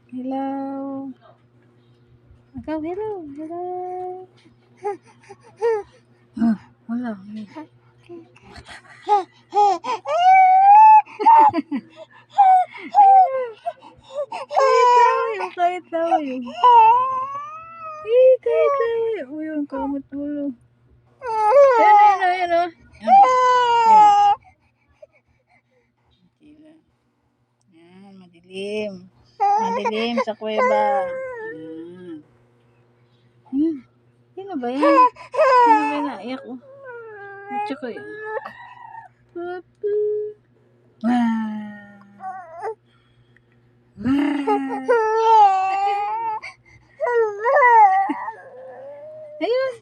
Hello. Ikaw, hello. Hello. Wala. Kahit lang yun. Kahit lang yun. Uy, ang kamot ulo. Ayan o. Yan, madilim. Madilim sa kuweba. Yan. Sino ba yan? Sino ba yung naiyak o? At saka yun. Papu. Ayun.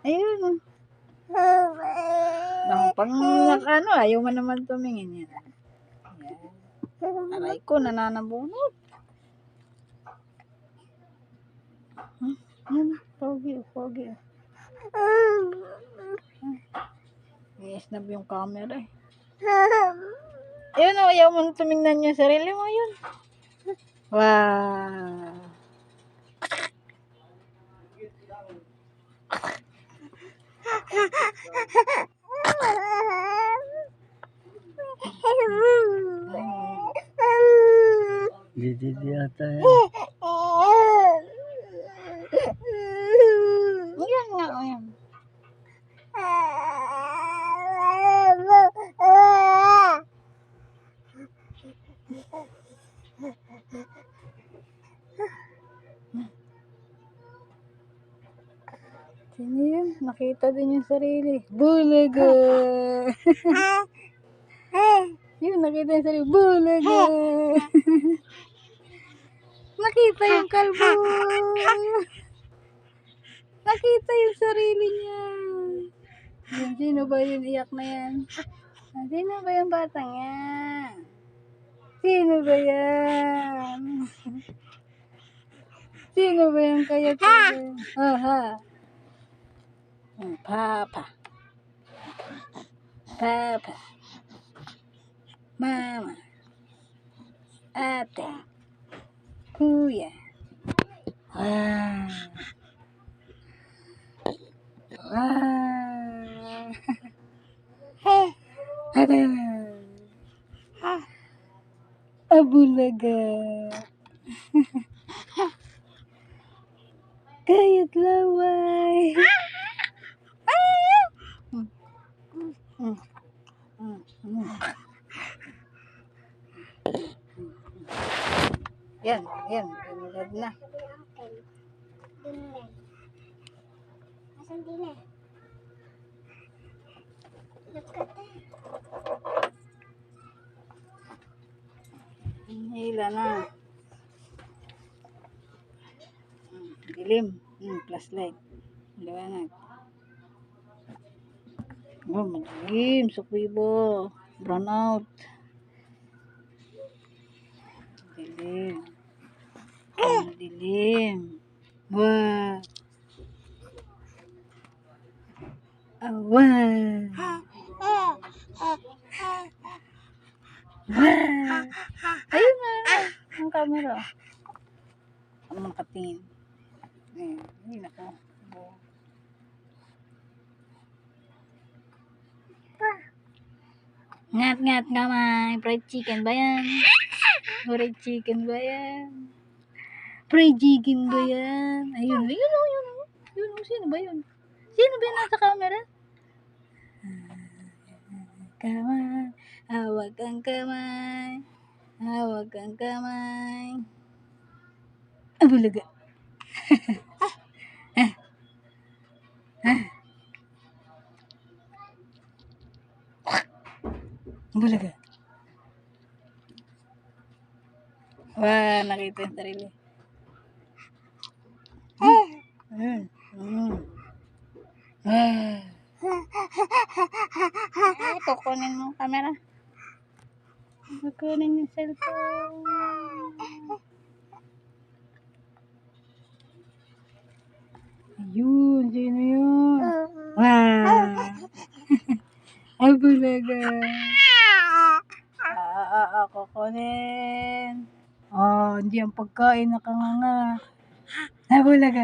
Ayun. Pang ano, ayaw mo naman tumingin yan. Aray ko, nananabunot. Pogi. I-snap yung camera eh. Ayun o, ayaw mo tumingnan yung sarili mo yun. Wow. Didi yata yan. Yan nga o yan. Sino yun? Nakita din yung sarili. Bulaga! Yun, nakita yung sarili. Bulaga! Nakita yung kalbo! Nakita yung sarili niya. Yun, sino ba yun? Iyak na yan. Sino ba yung batang yan? Sino ba yan? Sino ba yung kaya tayo? Aha. Papa. Mama. Ate. Kuya. Abulaga. Kayat laway. Yan. Binilad na. Asan din eh? Hila na. Dilim. Flashlight. Liwanag. Oh, madilim. Sukwibo. Brown out. Dilim. Dilim. Wah. Wah. Ayun na. Ang camera. Ang makatingin. Ayun ako. Ngat kamay. Fried chicken ba yan? Fried chicken ba yan? Fried chicken ba yan? Ayun. Sino ba yun? Sino ba yun nasa camera? Kamay. Hawak ang kamay. Hawak ang kamay. Abulaga. Abulaga. Wah, nakita yung sarili. Kukunin mo camera. Kukunin yung cellphone. Ayun, sino yun? Wah! Abulaga. Kukunin. Oh, hindi ang pagkain nakanganga. Nabulaga.